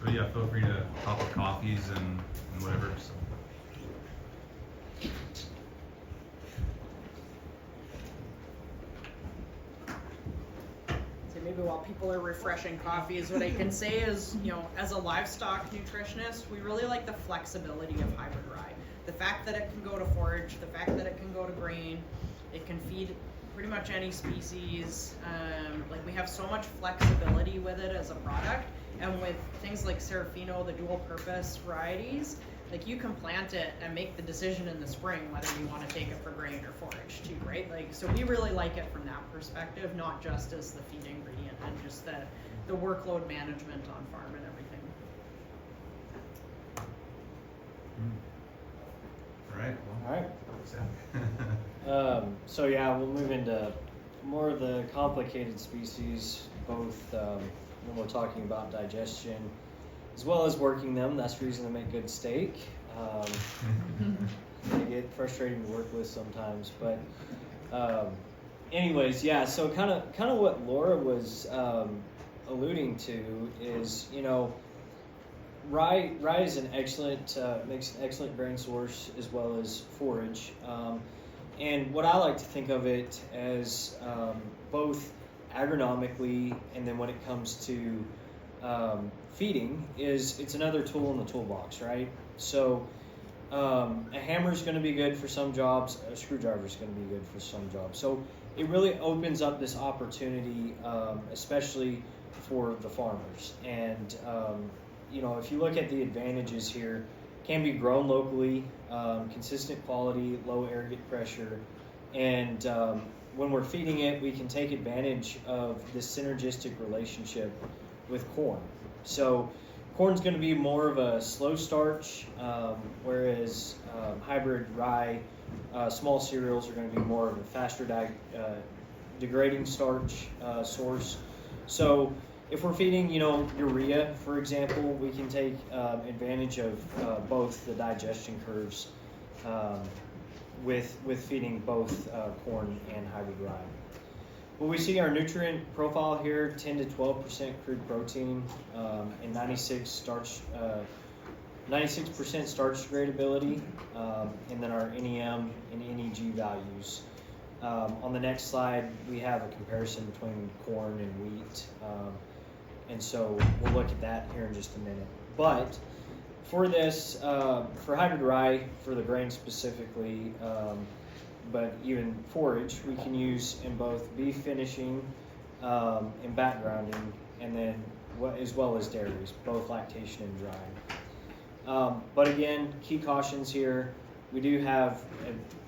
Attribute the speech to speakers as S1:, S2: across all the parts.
S1: But yeah, feel free to top up coffees and whatever. So.
S2: So maybe while people are refreshing coffees, what I can say is, you know, as a livestock nutritionist, we really like the flexibility of hybrid rye. The fact that it can go to forage, the fact that it can go to grain, it can feed pretty much any species. Like we have so much flexibility with it as a product, and with things like Serafino, the dual purpose varieties, like you can plant it and make the decision in the spring whether you want to take it for grain or forage too, right? Like, so we really like it from that perspective, not just as the feed ingredient and just the workload management on farm and everything.
S1: All right.
S3: All right. So yeah, we'll move into more of the complicated species, both when we're talking about digestion, as well as working them. That's the reason they make good steak. They get frustrating to work with sometimes, but anyways, yeah. So kind of what Laura was alluding to is, you know, rye is an excellent makes an excellent grain source as well as forage. And what I like to think of it as both agronomically and then when it comes to feeding is it's another tool in the toolbox, right? So a hammer is going to be good for some jobs, a screwdriver is going to be good for some jobs. So it really opens up this opportunity, especially for the farmers. And you know, if you look at the advantages here, can be grown locally, consistent quality, low aggregate pressure, and when we're feeding it, we can take advantage of this synergistic relationship with corn. So corn's going to be more of a slow starch, whereas hybrid rye, small cereals are going to be more of a faster degrading starch source. So if we're feeding, you know, urea, for example, we can take advantage of both the digestion curves with feeding both corn and hybrid rye. Well, we see our nutrient profile here: 10 to 12% crude protein and 96% starch degradability, and then our NEM and NEG values. On the next slide, we have a comparison between corn and wheat. And so we'll look at that here in just a minute. But for this, for hybrid rye, for the grain specifically, but even forage, we can use in both beef finishing and backgrounding, and then as well as dairies, both lactation and drying. But again, key cautions here. We do have,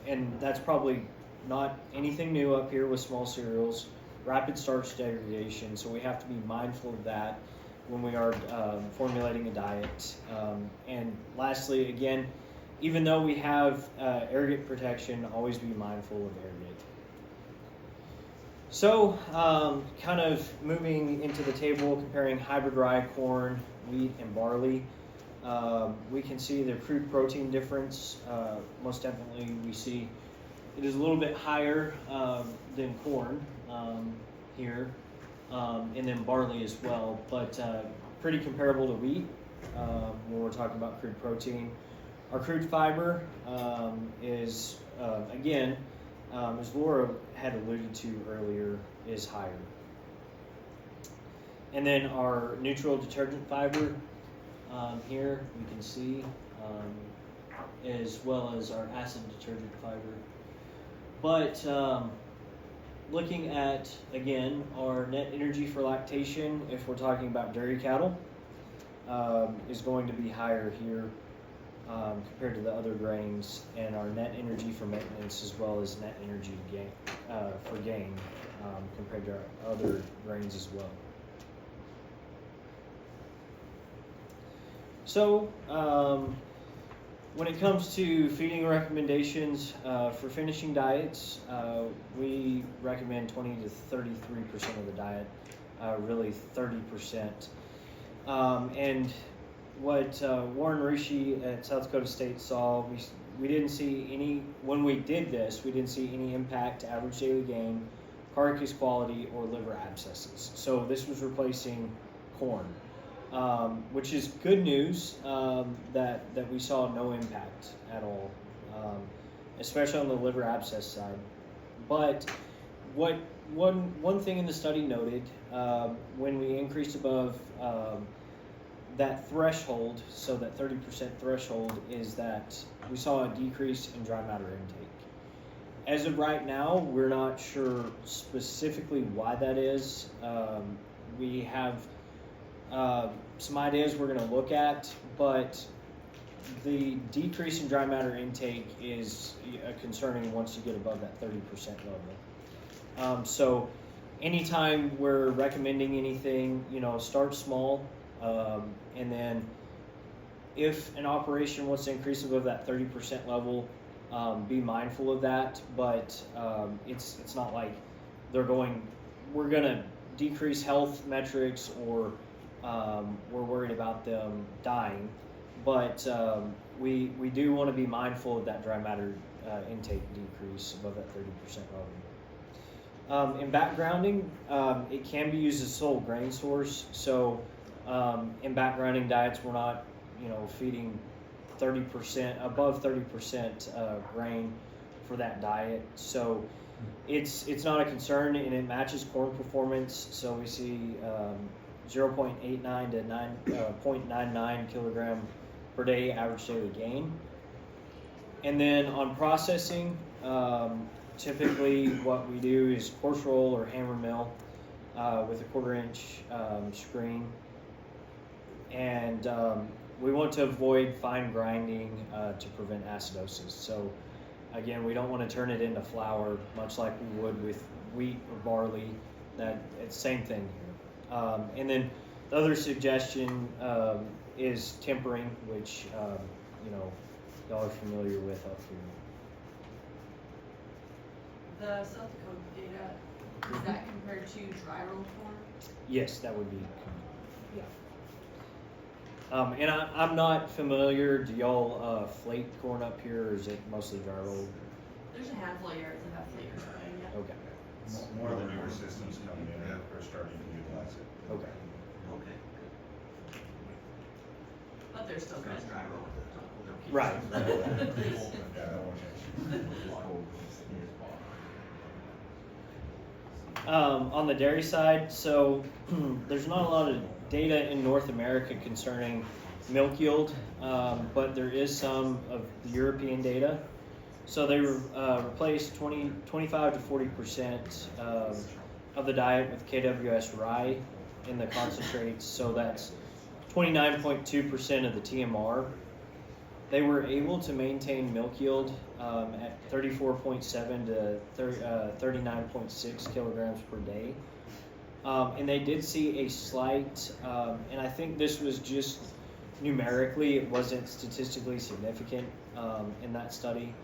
S3: and that's probably not anything new up here with small cereals, rapid starch degradation, so we have to be mindful of that when we are formulating a diet. And lastly, again, even though we have aggregate protection, always be mindful of aggregate. So kind of moving into the table, comparing hybrid rye, corn, wheat, and barley, we can see the crude protein difference. Most definitely we see it is a little bit higher than corn here, and then barley as well, but pretty comparable to wheat when we're talking about crude protein. Our crude fiber is, again, as Laura had alluded to earlier, is higher. And then our neutral detergent fiber here, you can see, as well as our acid detergent fiber. But looking at, again, our net energy for lactation, if we're talking about dairy cattle, is going to be higher here compared to the other grains, and our net energy for maintenance as well as net energy gain, for gain compared to our other grains as well. So when it comes to feeding recommendations for finishing diets, we recommend 20 to 33% of the diet, really 30%. And what Warren Rishi at South Dakota State saw, we didn't see any, when we did this, we didn't see any impact to average daily gain, carcass quality, or liver abscesses. So this was replacing corn. which is good news that we saw no impact at all, especially on the liver abscess side. But one thing in the study noted, when we increased above that threshold, so that 30% threshold, is that we saw a decrease in dry matter intake. As of right now, we're not sure specifically why that is. We have some ideas we're going to look at, but the decrease in dry matter intake is concerning once you get above that 30% level. So anytime we're recommending anything, start small, and then if an operation wants to increase above that 30% level, be mindful of that, but it's not like we're going to decrease health metrics or we're worried about them dying, but we do want to be mindful of that dry matter intake decrease above that 30% level. In backgrounding, it can be used as a sole grain source, so in backgrounding diets we're not feeding 30% above 30% grain for that diet, so it's not a concern, and it matches corn performance. So we see 0.89 to 0.99 kilogram per day average daily gain. And then on processing, typically what we do is coarse roll or hammer mill with a 1/4 inch screen, and we want to avoid fine grinding to prevent acidosis. So again, we don't want to turn it into flour, much like we would with wheat or barley. It's the same thing here. And then the other suggestion is tempering, which y'all are familiar with up here.
S4: The South Dakota data, is that compared to dry rolled corn?
S3: Yes, that would be.
S4: Yeah.
S3: And I'm not familiar. Do y'all flake corn up here, or is it mostly dry rolled?
S4: There's a handful of yards that have flavors going, yeah.
S3: Okay.
S5: More of the newer systems coming in are starting to utilize it.
S3: Okay.
S6: Okay.
S4: But they're still kind of dry rolled.
S3: Right. On the dairy side, so there's not a lot of data in North America concerning milk yield, but there is some of the European data. So they replaced 25 to 40% of the diet with KWS rye in the concentrates, so that's 29.2% of the TMR. They were able to maintain milk yield at 34.7 to 39.6 kilograms per day. And they did see a slight, and I think this was just numerically, it wasn't statistically significant in that study.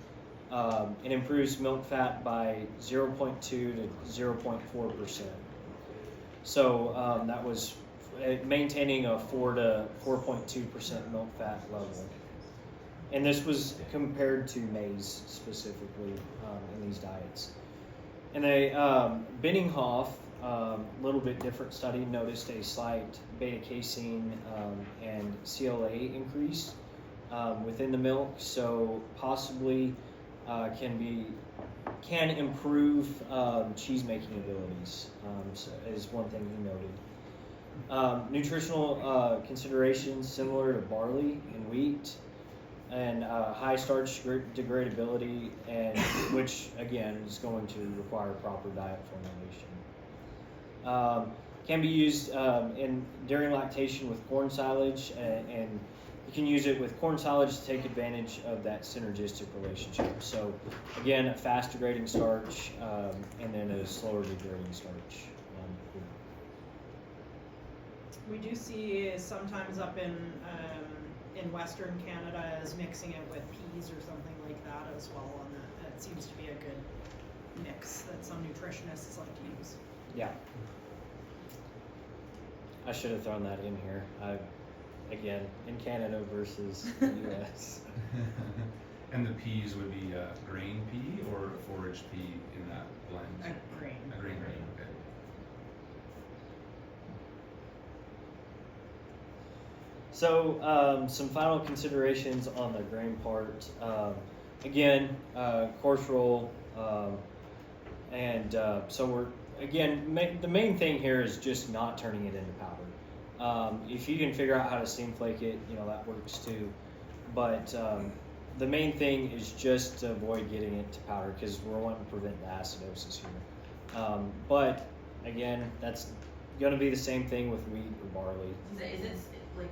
S3: It improves milk fat by 0.2 to 0.4%. So that was maintaining a 4 to 4.2% milk fat level. And this was compared to maize specifically in these diets. And Benninghoff, a little bit different study, noticed a slight beta-casein and CLA increase within the milk, so possibly can improve cheese making abilities, so is one thing he noted. Nutritional considerations similar to barley and wheat, and high starch degradability, and which again is going to require proper diet formulation. Can be used during lactation with corn silage, and you can use it with corn silage to take advantage of that synergistic relationship. So again, a fast degrading starch and then a slower degrading starch.
S2: We do see sometimes up in Western Canada as mixing it with peas or something like that as well, and that seems to be a good mix that some nutritionists like to use.
S3: Yeah. I should have thrown that in here. Again, in Canada versus the US.
S1: And the peas would be grain pea or forage pea in that blend?
S2: A grain.
S1: A grain, okay.
S3: So some final considerations on the grain part. Again, coarse roll, and so we're the main thing here is just not turning it into powder. If you can figure out how to steam flake it, that works too. But the main thing is just to avoid getting it to powder because we're wanting to prevent the acidosis here. But again, that's going to be the same thing with wheat or barley.
S4: Is it like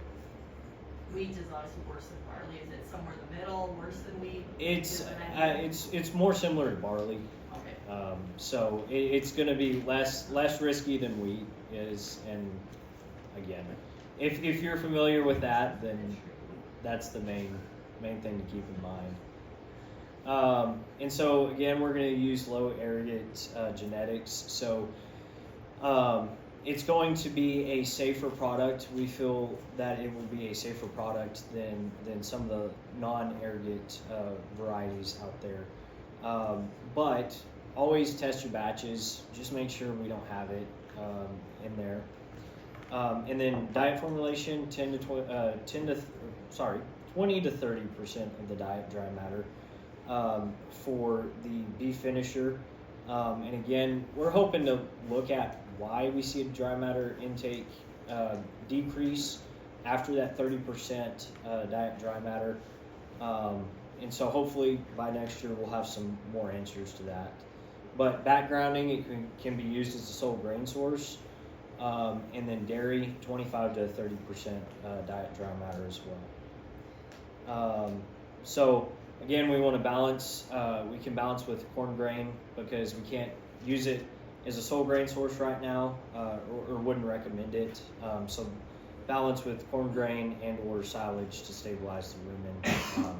S4: wheat is obviously worse than barley? Is it somewhere in the middle, worse than wheat?
S3: It's more similar to barley.
S4: Okay.
S3: So it's going to be less risky than wheat is, and again, if you're familiar with that, then that's the main thing to keep in mind. And so again, we're going to use low aggregate genetics. So it's going to be a safer product. We feel that it will be a safer product than some of the non-aggregate varieties out there. But always test your batches. Just make sure we don't have it in there. And then diet formulation, 20 to 30% of the diet dry matter for the beef finisher. And again, we're hoping to look at why we see a dry matter intake decrease after that 30% diet dry matter. And so hopefully by next year we'll have some more answers to that. But backgrounding, it can be used as a sole grain source. And then dairy, 25 to 30% diet dry matter as well. So again, we want to balance. We can balance with corn grain because we can't use it as a sole grain source right now, or wouldn't recommend it. So balance with corn grain and or silage to stabilize the rumen,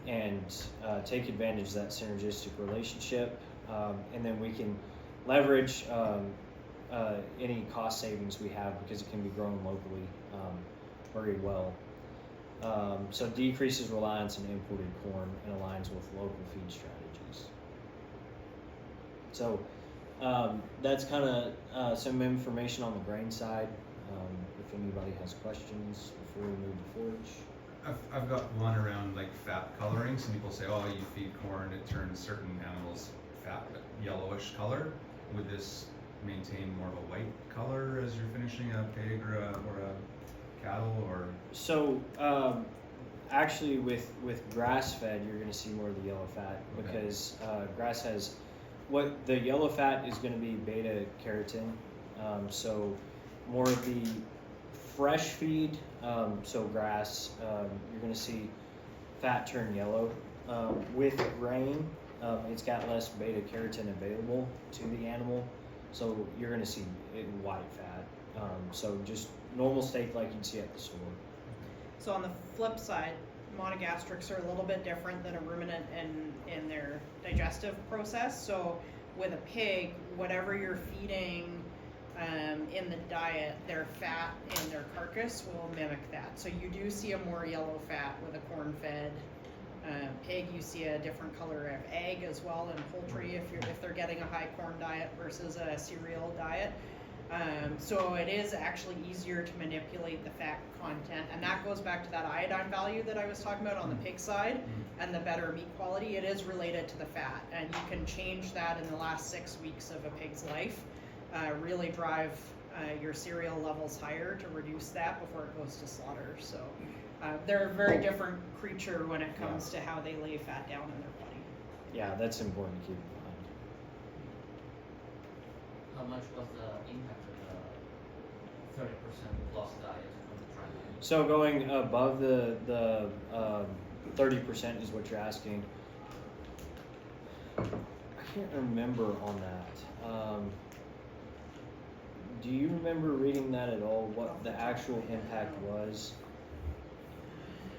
S3: and take advantage of that synergistic relationship. And then we can leverage any cost savings we have because it can be grown locally very well. So decreases reliance on imported corn and aligns with local feed strategies. So that's kind of some information on the grain side. If anybody has questions before we move to forage.
S1: I've got one around like fat coloring. Some people say, oh, you feed corn, it turns certain animals fat, yellowish color. Would this maintain more of a white color as you're finishing a pig or a cattle, or? So
S3: actually with grass fed, you're going to see more of the yellow fat because grass has the yellow fat is going to be beta carotene. So more of the fresh feed, so grass, you're going to see fat turn yellow. With grain, it's got less beta carotene available to the animal, so you're going to see white fat. So just normal steak like you'd see at the store.
S2: So on the flip side, monogastrics are a little bit different than a ruminant in their digestive process. So with a pig, whatever you're feeding in the diet, their fat in their carcass will mimic that. So you do see a more yellow fat with a corn-fed pig. You see a different color of egg as well in poultry if they're getting a high corn diet versus a cereal diet. So it is actually easier to manipulate the fat content, and that goes back to that iodine value that I was talking about on the pig side and the better meat quality. It is related to the fat, and you can change that in the last 6 weeks of a pig's life. Really drive your cereal levels higher to reduce that before it goes to slaughter. So they're a very different creature when it comes to how they lay fat down in their body.
S3: Yeah, that's important to keep in mind.
S6: How much was the impact of the 30% plus diet on the trial?
S3: So going above the 30% is what you're asking. I can't remember on that. Do you remember reading that at all? What the actual impact was?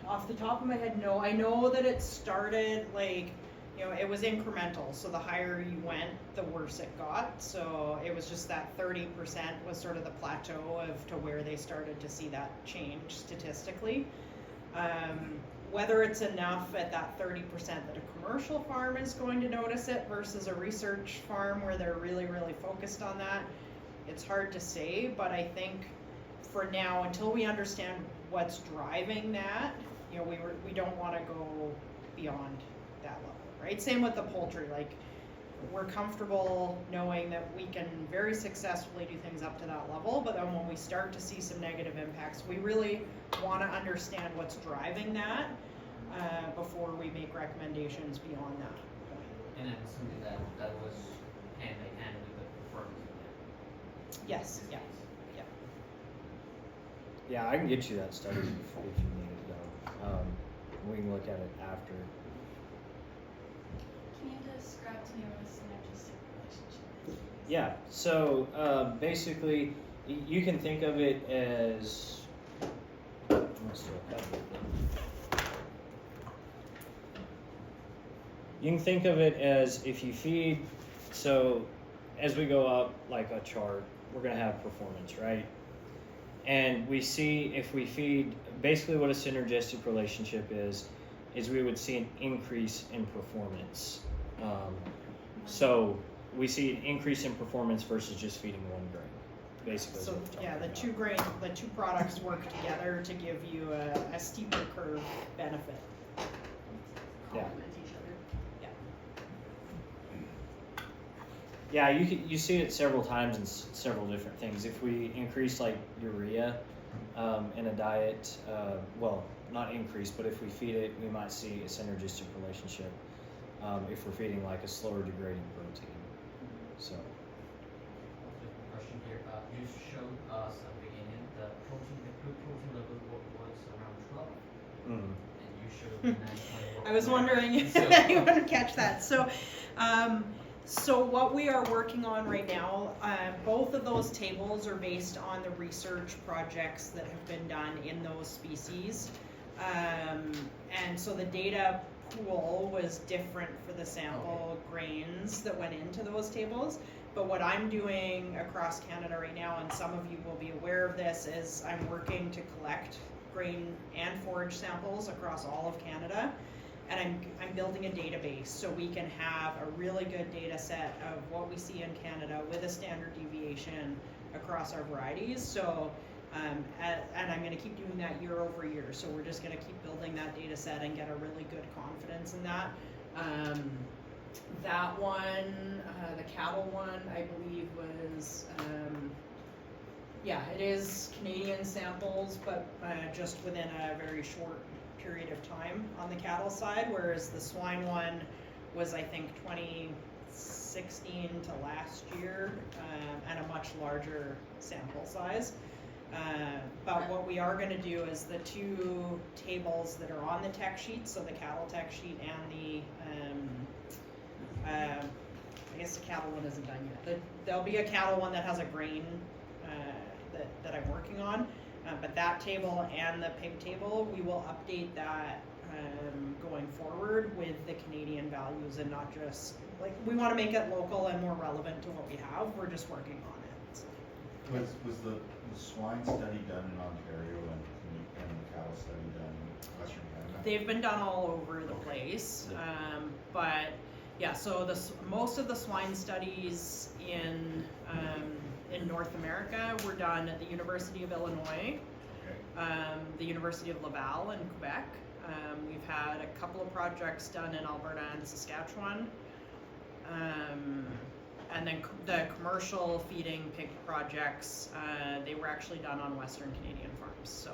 S2: Off the top of my head, no. I know that it started it was incremental. So the higher you went, the worse it got. So it was just that 30% was sort of the plateau of to where they started to see that change statistically. Whether it's enough at that 30% that a commercial farm is going to notice it versus a research farm where they're really, really focused on that, it's hard to say, but I think for now, until we understand what's driving that, you know, we don't want to go beyond that level, right? Same with the poultry, like, we're comfortable knowing that we can very successfully do things up to that level, but then when we start to see some negative impacts, we really want to understand what's driving that before we make recommendations beyond that point.
S6: And then something that was hand in hand with the performance of that.
S2: Yes, yeah.
S3: Yeah, I can get you that study if you need it though. We can look at it after.
S7: Can you describe to me what a synergistic relationship is?
S3: Yeah, so basically, you can think of it as. Let's do it that way. You can think of it as if you feed. So, as we go up like a chart, we're gonna have performance, right? And we see if we feed, basically what a synergistic relationship is we would see an increase in performance. So we see an increase in performance versus just feeding one grain, basically. is
S2: So
S3: what we're talking
S2: yeah,
S3: about.
S2: the two products work together to give you a steeper curve benefit.
S3: Yeah.
S4: Complement each other.
S3: Yeah, you see it several times in several different things. If we increase like urea in a diet, well, not increase, but if we feed it, we might see a synergistic relationship if we're feeding like a slower degrading protein. So.
S6: Just a question here. You showed us at the beginning the crude protein level was around 12,
S3: Mm-hmm.
S6: and you showed 9.1.
S2: I was wondering if
S6: So-
S2: anyone would catch that. So what we are working on right now, both of those tables are based on the research projects that have been done in those species. And so the data pool was different for the sample grains that went into those tables. But what I'm doing across Canada right now, and some of you will be aware of this, is I'm working to collect grain and forage samples across all of Canada. And I'm building a database so we can have a really good data set of what we see in Canada with a standard deviation across our varieties. So, and I'm going to keep doing that year over year. So we're just going to keep building that data set and get a really good confidence in that. That one, the cattle one, I believe was, yeah, it is Canadian samples, but just within a very short period of time on the cattle side, whereas the swine one was, I think, 2016 to last year, and a much larger sample size. But what we are going to do is the two tables that are on the tech sheet, so the cattle tech sheet and the, I guess the cattle one isn't done yet. There'll be a cattle one that has a grain that I'm working on. But that table and the pig table, we will update that going forward with the Canadian values and not just, like, we want to make it local and more relevant to what we have. We're just working on it. So.
S5: Was the swine study done in Ontario and the cattle study done in Western Canada?
S2: They've been done all over the place, but yeah, so most of the swine studies in North America were done at the University of Illinois, the University of Laval in Quebec. We've had a couple of projects done in Alberta and Saskatchewan. And then the commercial feeding pig projects, they were actually done on Western Canadian farms. So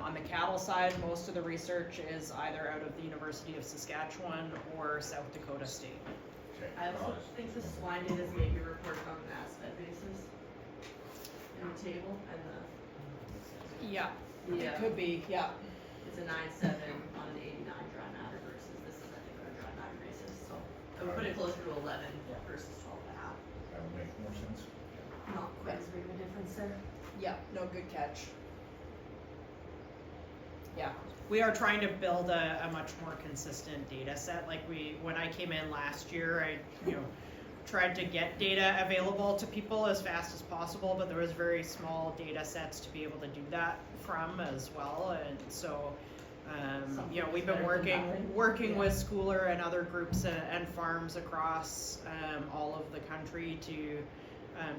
S2: on the cattle side, most of the research is either out of the University of Saskatchewan or South Dakota State.
S4: I also think the swine data is maybe reported on an aspect basis in the table, and
S2: Yeah, it could be, yeah.
S4: it's a 9.7 on an 89 dry matter versus this is, I think, on a dry matter basis, so I would put it closer to 11 versus 12 and a half.
S5: That would make more sense.
S4: Not quite as big of a difference there.
S2: Yeah, no, good catch. Yeah, we are trying to build a much more consistent data set. Like when I came in last year, I tried to get data available to people as fast as possible, but there was very small data sets to be able to do that from as well. And so, we've been working with Schooler and other groups and farms across all of the country to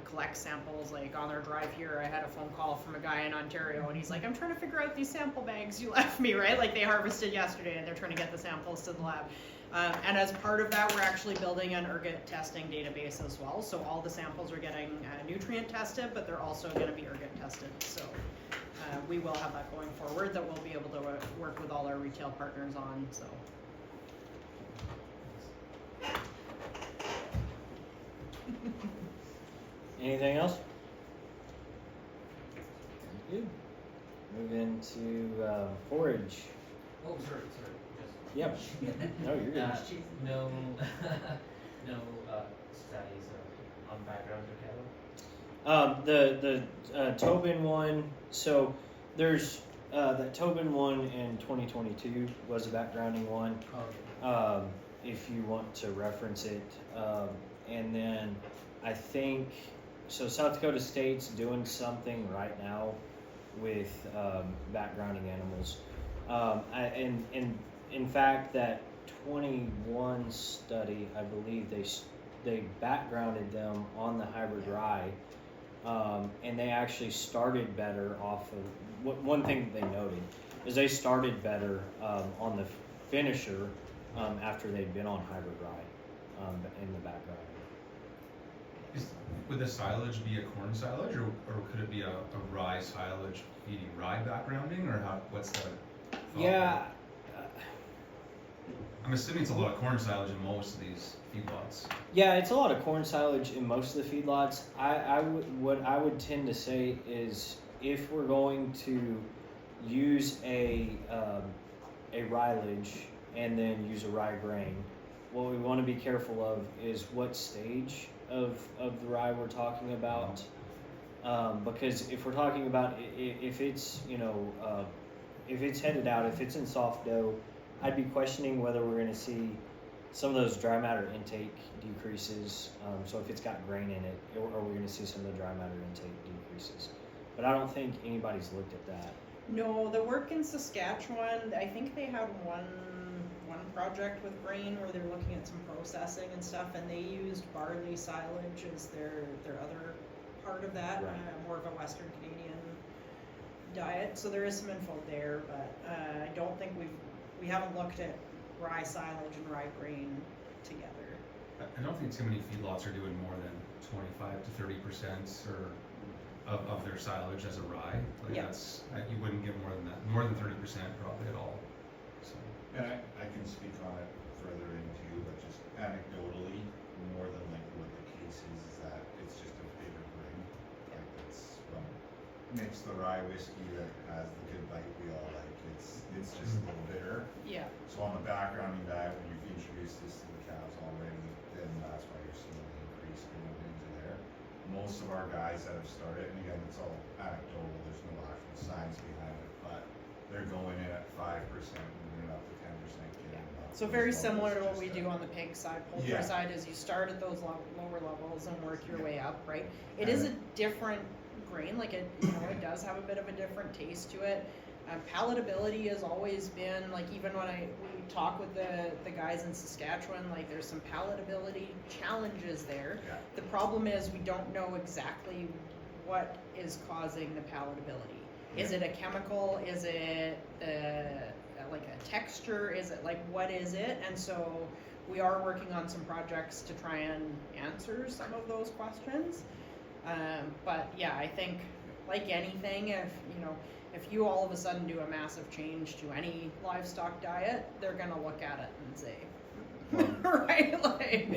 S2: collect samples. Like on our drive here, I had a phone call from a guy in Ontario, and he's like, "I'm trying to figure out these sample bags you left me, right? Like they harvested yesterday, and they're trying to get the samples to the lab." And as part of that, we're actually building an ergot testing database as well. So all the samples are getting nutrient tested, but they're also going to be ergot tested. So we will have that going forward that we'll be able to work with all our retail partners on. So.
S3: Anything else? Good. Move into forage.
S6: Oh, sorry,
S3: Yep. No, you're good.
S6: no, no, studies on background of cattle?
S3: The Tobin one. So there's the Tobin one in 2022 was a backgrounding one.
S6: Okay.
S3: If you want to reference it, and then I think so. South Dakota State's doing something right now with backgrounding animals. In fact, that 21 study, I believe they backgrounded them on the hybrid rye, and they actually started better off of. One thing that they noted is they started better on the finisher after they'd been on hybrid rye in the background.
S1: Would the silage be a corn silage, or could it be a rye silage feeding rye backgrounding, or what's the thought
S3: Yeah.
S1: there? I'm assuming it's a lot of corn silage in most of these feedlots.
S3: Yeah, it's a lot of corn silage in most of the feedlots. What I would tend to say is if we're going to use a rilage and then use a rye grain, what we want to be careful of is what stage of the rye we're talking about. Because if we're talking about if it's if it's headed out, if it's in soft dough, I'd be questioning whether we're going to see some of those dry matter intake decreases. So if it's got grain in it, or we're going to see some of the dry matter intake decreases. But I don't think anybody's looked at that.
S2: No, the work in Saskatchewan, I think they had one project with grain where they're looking at some processing and stuff, and they used barley silage as their other part of that,
S3: Right.
S2: More of a Western Canadian diet. So there is some info there, but I don't think we haven't looked at rye silage and rye grain together.
S1: I don't think too many feedlots are doing more than 25 to 30% of their silage as a rye. Like
S2: Yeah.
S1: You wouldn't get more than 30% probably at all. So.
S5: And I can speak on it further in too, but just anecdotally, more than like what the case is that it's just a bigger grain. Like it's makes the rye whiskey that has the good bite we all like. It's just a little bitter.
S2: Yeah.
S5: So on the backgrounding diet, when you've introduced this to the cows already, then that's why you're seeing the increase going into there. Most of our guys that have started, and again, it's all anecdotal, there's no actual science behind it, but they're going in at 5%, moving up to 10%.
S2: So very similar to what we do on the pig side, poultry
S5: Yeah.
S2: side, is you start at those lower levels and work your way up, right? It
S5: And
S2: is a different grain, like it does have a bit of a different taste to it. Palatability has always been, like, even when we talk with the guys in Saskatchewan, like there's some palatability challenges there.
S5: Yeah.
S2: The problem is we don't know exactly what is causing the palatability. Is it a chemical? Is it like a texture? Is it like, what is it? And so we are working on some projects to try and answer some of those questions. But yeah, I think like anything, if you all of a sudden do a massive change to any livestock diet, they're gonna look at it and say, right? Like,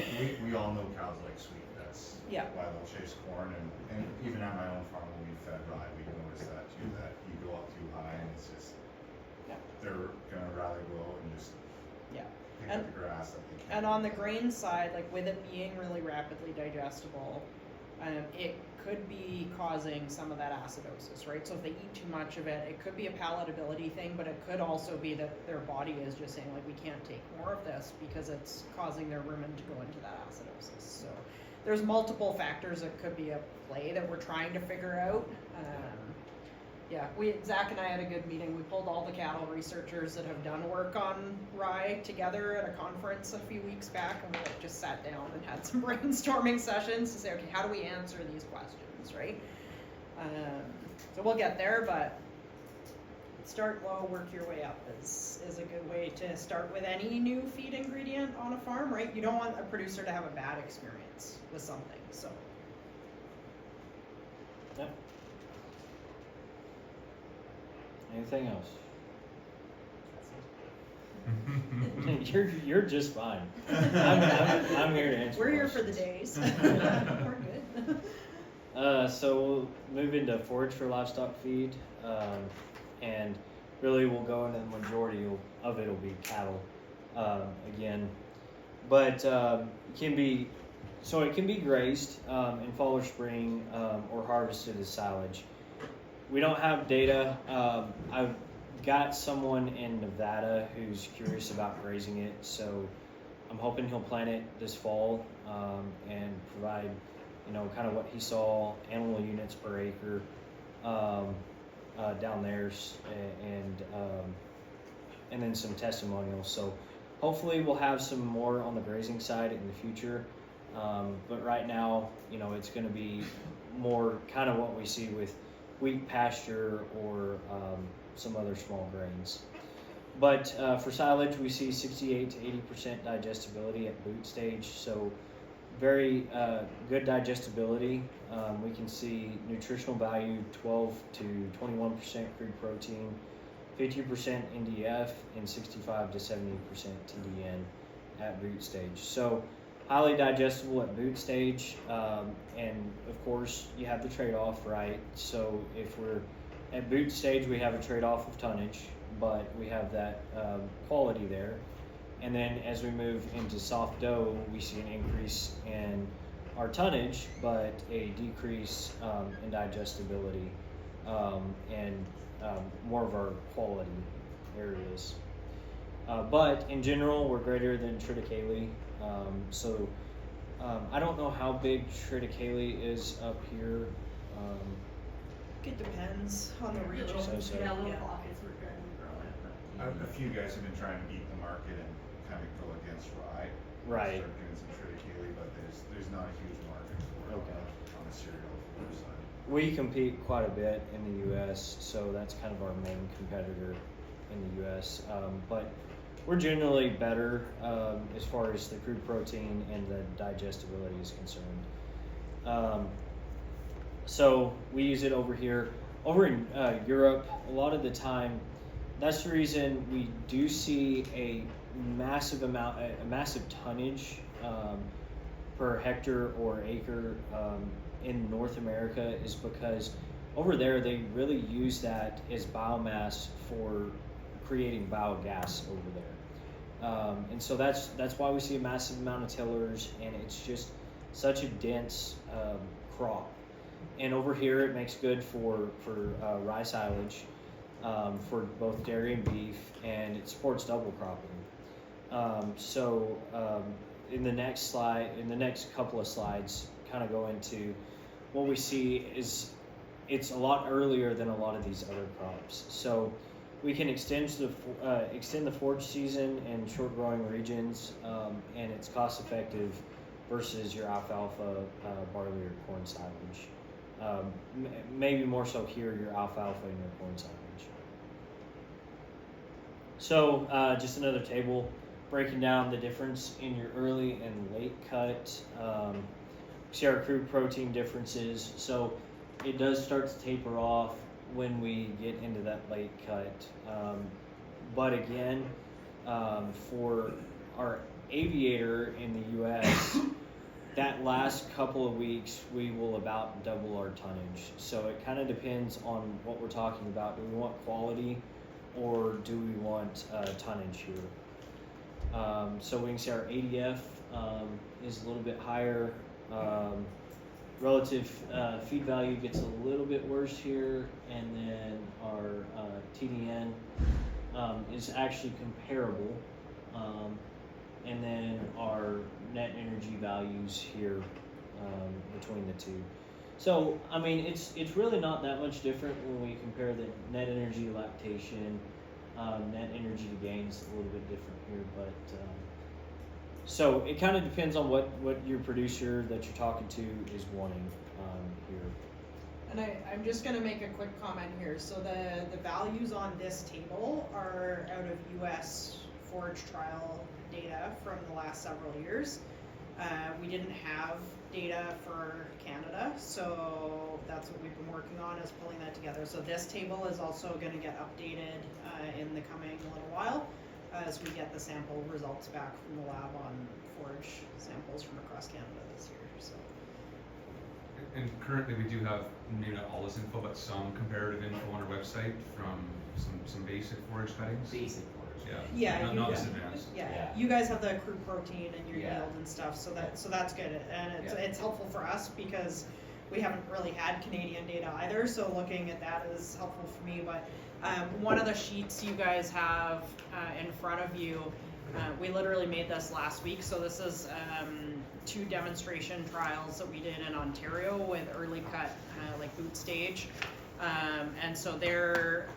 S5: we all know cows like sweet. That's
S2: Yeah.
S5: why they'll chase corn, and even at my own farm when we fed rye, we noticed that too, that you go up too high and it's just,
S2: Yeah.
S5: they're gonna rather go out and just
S2: Yeah.
S5: pick
S2: And-
S5: up the grass that they can.
S2: And on the grain side, like with it being really rapidly digestible, it could be causing some of that acidosis, right? So if they eat too much of it, it could be a palatability thing, but it could also be that their body is just saying, like, we can't take more of this because it's causing their rumen to go into that acidosis. So there's multiple factors that could be at play that we're trying to figure out. Yeah, Zach and I had a good meeting. We pulled all the cattle researchers that have done work on rye together at a conference a few weeks back, and we like just sat down and had some brainstorming sessions to say, okay, how do we answer these questions, right? So we'll get there, but start low, work your way up is a good way to start with any new feed ingredient on a farm, right? You don't want a producer to have a bad experience with something, so.
S3: Yep. Anything else? You're just fine. I'm here to answer.
S2: We're here for the
S3: questions.
S2: days. We're good.
S3: So we'll move into forage for livestock feed, and really we'll go into the majority of it will be cattle again, but it can be grazed in fall or spring or harvested as silage. We don't have data. I've got someone in Nevada who's curious about grazing it, so I'm hoping he'll plant it this fall and provide, kind of what he saw, animal units per acre down there, and then some testimonials. So hopefully we'll have some more on the grazing side in the future. But right now, it's going to be more kind of what we see with wheat pasture or some other small grains. But for silage, we see 68 to 80% digestibility at boot stage. So very good digestibility. We can see nutritional value 12 to 21% crude protein, 50% NDF, and 65 to 70% TDN at boot stage. So highly digestible at boot stage, and of course you have the trade-off, right? So if we're at boot stage, we have a trade-off of tonnage, but we have that quality there. And then as we move into soft dough, we see an increase in our tonnage, but a decrease in digestibility and more of our quality areas. But in general, we're greater than triticale. So I don't know how big triticale is up here.
S2: It depends on the region.
S3: So.
S4: Yeah, little
S2: Yeah.
S4: pockets we're trying to grow it, but.
S5: A few guys have been trying to beat the market and kind of go against rye.
S3: Right.
S5: Start doing some triticale, but there's not a huge market for it
S3: Okay.
S5: on the cereal flour side.
S3: We compete quite a bit in the U.S., so that's kind of our main competitor in the U.S. But we're generally better as far as the crude protein and the digestibility is concerned. So we use it over here. Over in Europe, a lot of the time, that's the reason we do see a massive tonnage per hectare or acre in North America, is because over there they really use that as biomass for creating biogas over there. And so that's why we see a massive amount of tillers, and it's just such a dense crop. And over here it makes good for rye silage for both dairy and beef, and it supports double cropping. In the next couple of slides, kind of go into what we see is it's a lot earlier than a lot of these other crops. So we can extend the forage season in short growing regions, and it's cost effective versus your alfalfa, barley, or corn silage. Maybe more so here, your alfalfa and your corn silage. So just another table breaking down the difference in your early and late cut. See our crude protein differences. So it does start to taper off when we get into that late cut. But again, for our aviator in the U.S., that last couple of weeks, we will about double our tonnage. So it kind of depends on what we're talking about. Do we want quality, or do we want tonnage here? So we can see our ADF is a little bit higher. Relative feed value gets a little bit worse here, and then our TDN is actually comparable. And then our net energy values here between the two. So, I mean, it's really not that much different when we compare the net energy lactation, net energy gains a little bit different here, but so it kind of depends on what your producer that you're talking to is wanting here.
S2: And I'm just gonna make a quick comment here. So the values on this table are out of US forage trial data from the last several years. We didn't have data for Canada, so that's what we've been working on, is pulling that together. So this table is also gonna get updated in the coming little while as we get the sample results back from the lab on forage samples from across Canada this year, so.
S1: And currently we do have, maybe not all this info, but some comparative info on our website from some basic forage cuttings.
S6: Basic forage.
S1: Yeah.
S2: Yeah,
S1: Not
S2: you
S1: this
S2: guys-
S1: advanced.
S2: Yeah, you guys have the crude protein and your
S6: Yeah.
S2: yield and stuff, so that's good, and
S6: Yeah.
S2: it's helpful for us because we haven't really had Canadian data either, so looking at that is helpful for me, but one of the sheets you guys have in front of you, we literally made this last week, so this is 2 demonstration trials that we did in Ontario with early cut, like boot stage, and so their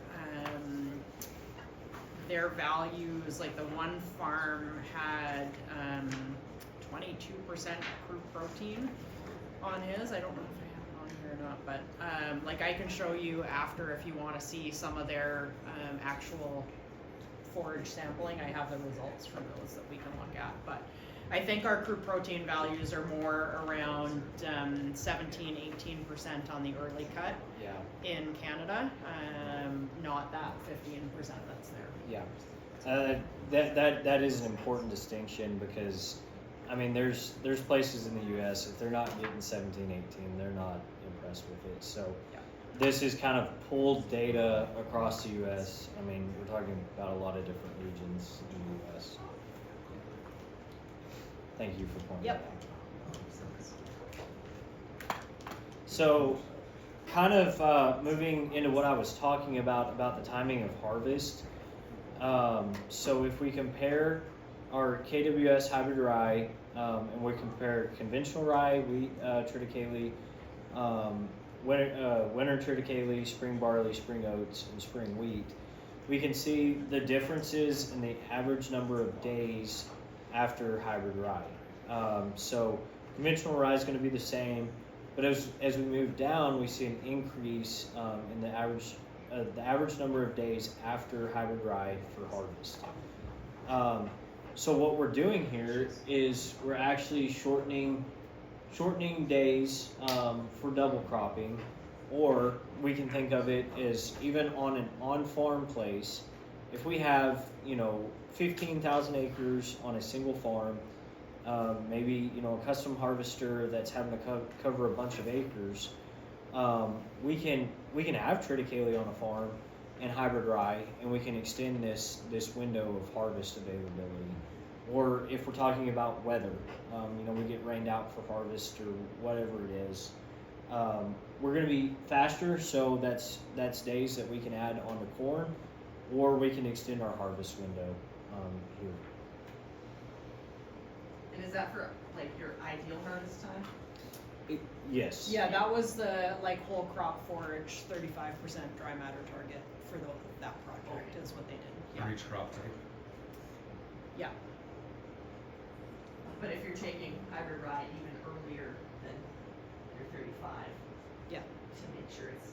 S2: values, like the one farm had 22% crude protein on his. I don't know if I have it on here or not, but like I can show you after if you want to see some of their actual forage sampling. I have the results from those that we can look at, but I think our crude protein values are more around 17-18% on the early cut
S3: Yeah.
S2: in Canada, not that 15% that's there.
S3: Yeah. That is an important distinction because, I mean, there's places in the U.S. if they're not getting 17, 18, they're not impressed with it. So
S2: Yeah.
S3: this is kind of pulled data across the U.S. I mean, we're talking about a lot of different regions in the U.S. Thank you for pointing
S2: Yep.
S3: that out. So, kind of moving into what I was talking about the timing of harvest. So if we compare our KWS hybrid rye, and we compare conventional rye, wheat, triticale, winter triticale, spring barley, spring oats, and spring wheat, we can see the differences in the average number of days after hybrid rye. So conventional rye is going to be the same, but as we move down, we see an increase in the average number of days after hybrid rye for harvest. So what we're doing here is we're actually shortening days for double cropping, or we can think of it as even on an on-farm place. If we have 15,000 acres on a single farm, maybe a custom harvester that's having to cover a bunch of acres, we can have triticale on a farm and hybrid rye, and we can extend this window of harvest availability. Or if we're talking about weather, we get rained out for harvest or whatever it is, we're going to be faster, so that's days that we can add on the corn, or we can extend our harvest window here.
S4: And is that for like your ideal harvest time?
S3: Yes.
S2: Yeah, that was the whole crop forage 35% dry matter target for that project is what they did. Yeah.
S1: For each crop type.
S2: Yeah.
S4: But if you're taking hybrid rye even earlier than your 35,
S2: Yeah.
S4: to make sure it's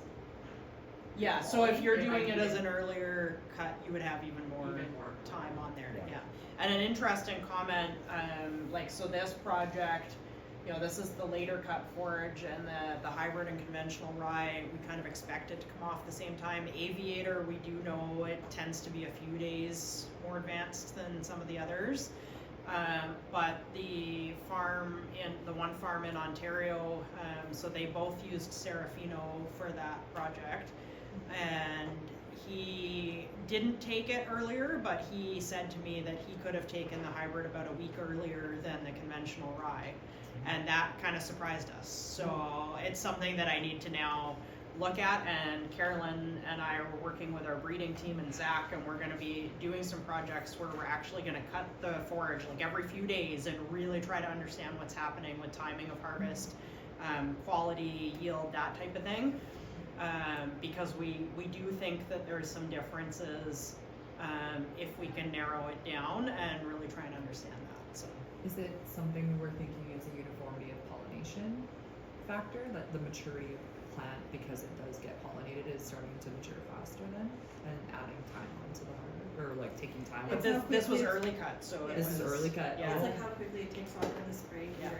S2: Yeah, so if you're
S4: Yeah,
S2: doing it
S4: yeah.
S2: as an earlier cut, you would have even more time on there, yeah. And an interesting comment, so this project, this is the later cut forage, and the hybrid and conventional rye, we kind of expect it to come off the same time. Aviator, we do know it tends to be a few days more advanced than some of the others. But the one farm in Ontario, so they both used Serafino for that project, and he didn't take it earlier, but he said to me that he could have taken the hybrid about a week earlier than the conventional rye, and that kind of surprised us. So it's something that I need to now look at, and Carolyn and I are working with our breeding team and Zach, and we're going to be doing some projects where we're actually going to cut the forage every few days and really try to understand what's happening with timing of harvest, quality, yield, that type of thing. Because we do think that there's some differences if we can narrow it down and really try and understand that. So.
S8: Is it something we're thinking is a uniformity of pollination factor, that the maturity of the plant, because it does get pollinated, is starting to mature faster then, and adding time onto the harvest, or like taking time?
S2: But
S8: off?
S2: this was early cut, so it
S8: This
S2: was,
S8: is early cut.
S2: Yeah.
S7: It's like how quickly it takes off in the spring,
S2: Yeah.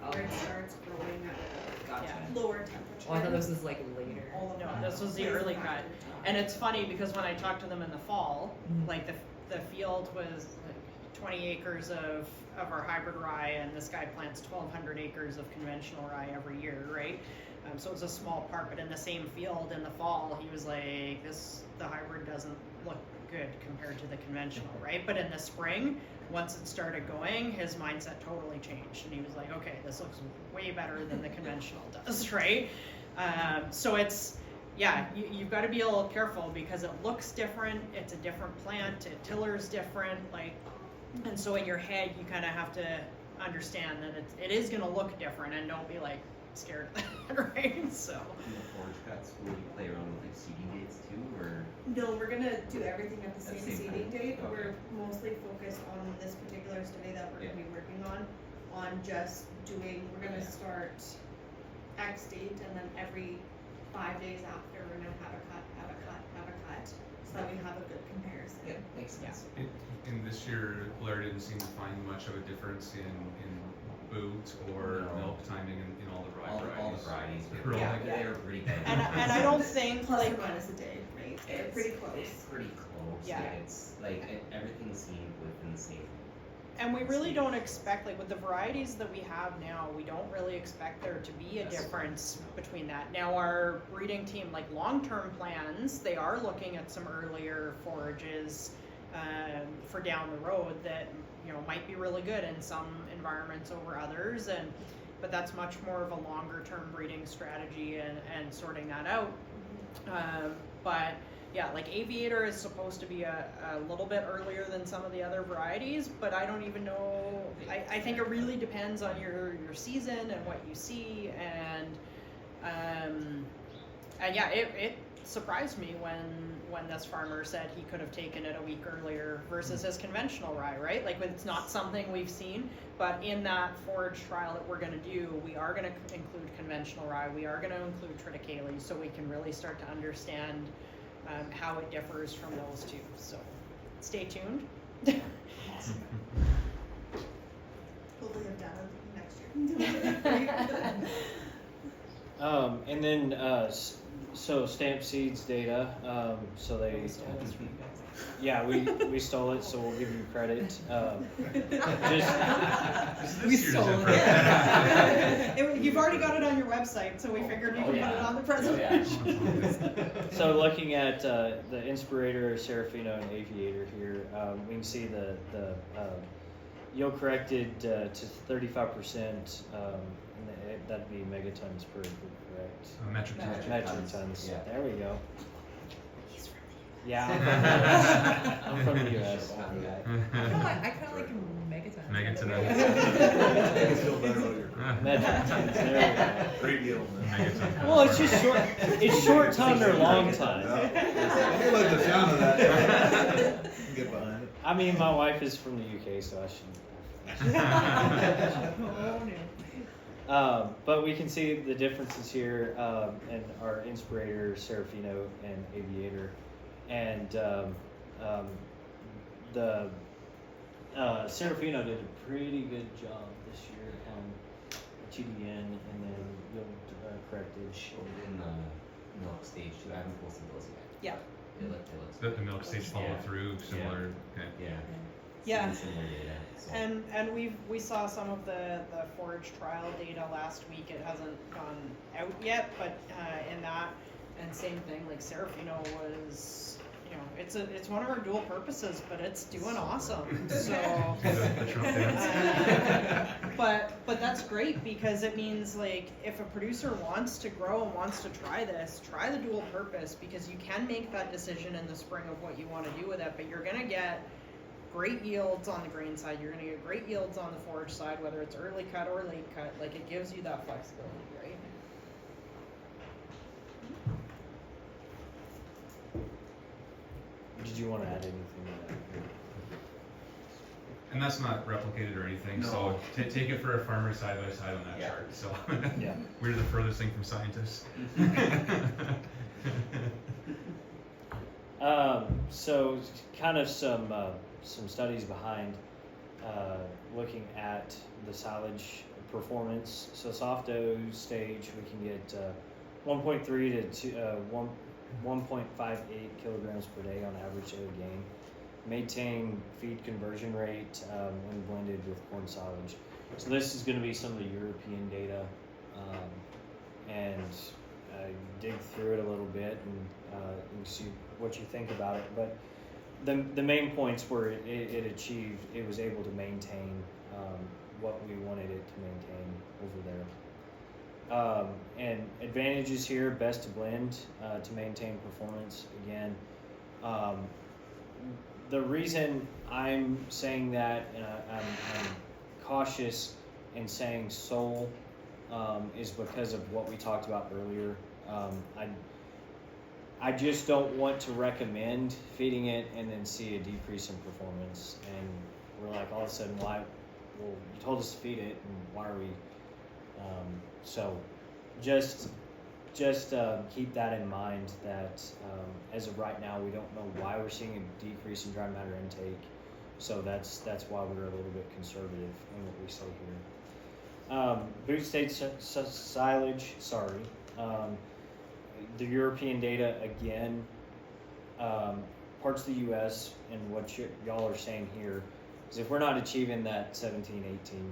S7: where it starts growing at
S8: Gotcha.
S2: Yeah.
S7: lower temperature.
S8: Oh, I thought this was like later.
S7: All of
S2: No,
S7: that.
S2: this was the
S7: Plays a
S2: early
S7: factor.
S2: cut. And it's funny because when I talked to them in the fall,
S8: Mhm.
S2: like the field was like 20 acres of our hybrid rye, and this guy plants 1,200 acres of conventional rye every year, right? So it's a small part, but in the same field in the fall, he was like, the hybrid doesn't look good compared to the conventional, right? But in the spring, once it started going, his mindset totally changed, and he was like, okay, this looks way better than the conventional does, right? So it's, yeah, you've got to be a little careful because it looks different, it's a different plant, tillers different, like, and so in your head, you kind of have to understand that it is going to look different, and don't be like scared of that, right? So.
S9: In the forage cuts, will you play around with like seeding dates too, or?
S7: No, we're gonna do everything at the
S9: At the
S7: same
S9: same
S7: seeding
S9: time.
S7: date.
S9: Okay.
S7: We're mostly focused on this particular study that we're gonna be working on just doing, we're gonna start X date, and then every 5 days after, we're gonna have a cut, so that we have a good comparison.
S9: Yeah, makes sense.
S1: In this year, Blair didn't seem to find much of a difference in boot or
S9: No.
S1: milk timing in all the rye
S9: All
S1: varieties.
S9: the varieties,
S1: Really?
S7: Yeah.
S9: they were pretty good.
S2: And I don't think
S7: Plus
S2: like
S7: or minus a day, right? They're
S9: It's
S7: pretty close.
S9: It's pretty close.
S2: Yeah.
S9: It's like everything seemed within the same.
S2: and we really don't expect, like with the varieties that we have now, we don't really expect there to be a
S9: That's
S2: difference between that. Now our breeding team, like long-term plans, they are looking at some earlier forages for down the road that, you know, might be really good in some environments over others, but that's much more of a longer-term breeding strategy and sorting that out. But yeah, like Aviator is supposed to be a little bit earlier than some of the other varieties, but I don't even know. I think it really depends on your season and what you see, and yeah, it surprised me when this farmer said he could have taken it a week earlier versus his conventional rye, right? Like it's not something we've seen, but in that forage trial that we're going to do, we are going to include conventional rye, we are going to include triticale, so we can really start to understand how it differs from those two. So stay tuned.
S7: Hopefully have data next year.
S3: And then, so stamp seeds data, so they, yeah, we stole it, so we'll give you credit.
S1: This
S8: We
S1: year's
S8: stole it.
S1: different.
S2: You've already got it on your website, so we figured we could put it on the presentation.
S3: So looking at the Inspirator, Serafino, and Aviator here, we can see the yield corrected to 35%, and that'd be megatons per acre, correct?
S1: Metric ton.
S3: Metric tons.
S9: Yeah.
S3: There we go.
S2: He's from the
S3: Yeah, I'm from the US.
S8: I kind of like megatons.
S3: Metric tons. There
S10: Great deal.
S1: Megaton.
S3: we go. Well, it's just short. It's short ton or long ton.
S10: I do like the sound of that. Get behind it.
S3: I mean, my wife is from the UK, so I should.
S8: Oh no.
S3: But we can see the differences here in our Inspirator, Serafino, and Aviator, and the Serafino did a pretty good job this year on TDN and then yield corrected.
S9: In the milk stage too. I haven't posted those yet.
S2: Yeah.
S9: It looks
S1: The milk stage follow
S9: Yeah.
S1: through, similar. Okay.
S9: yeah.
S2: Yeah.
S9: Similar data. So.
S2: And we saw some of the forage trial data last week. It hasn't gone out yet, but in that, and same thing, like Serafino was, you know, it's one of our dual purposes, but it's doing awesome. So
S1: The Trump dance.
S2: but that's great because it means like if a producer wants to grow and wants to try this, try the dual purpose, because you can make that decision in the spring of what you want to do with it, but you're gonna get great yields on the grain side, you're gonna get great yields on the forage side, whether it's early cut or late cut. Like it gives you that flexibility, right?
S3: did you want to add anything to that?
S1: And that's not replicated or anything,
S9: No.
S1: so take it for a farmer side by side on that
S9: Yeah.
S1: chart, so.
S3: Yeah.
S1: We're the furthest thing from scientists.
S3: So kind of some studies behind looking at the silage performance. So soft dough stage, we can get 1.3 to 1.58 kilograms per day on average daily gain. Maintain feed conversion rate when blended with corn silage. So this is going to be some of the European data, and dig through it a little bit and see what you think about it. But the main points were it was able to maintain what we wanted it to maintain over there. And advantages here: best to blend to maintain performance. Again, the reason I'm saying that, and I'm cautious in saying sole, is because of what we talked about earlier. I just don't want to recommend feeding it and then see a decrease in performance, and we're like, all of a sudden, why? Well, you told us to feed it, and why are we? So, just keep that in mind. That as of right now, we don't know why we're seeing a decrease in dry matter intake. So that's why we're a little bit conservative in what we say here. Boot stage silage, sorry. The European data, again, parts of the U.S. and what y'all are saying here is if we're not achieving that 17, 18,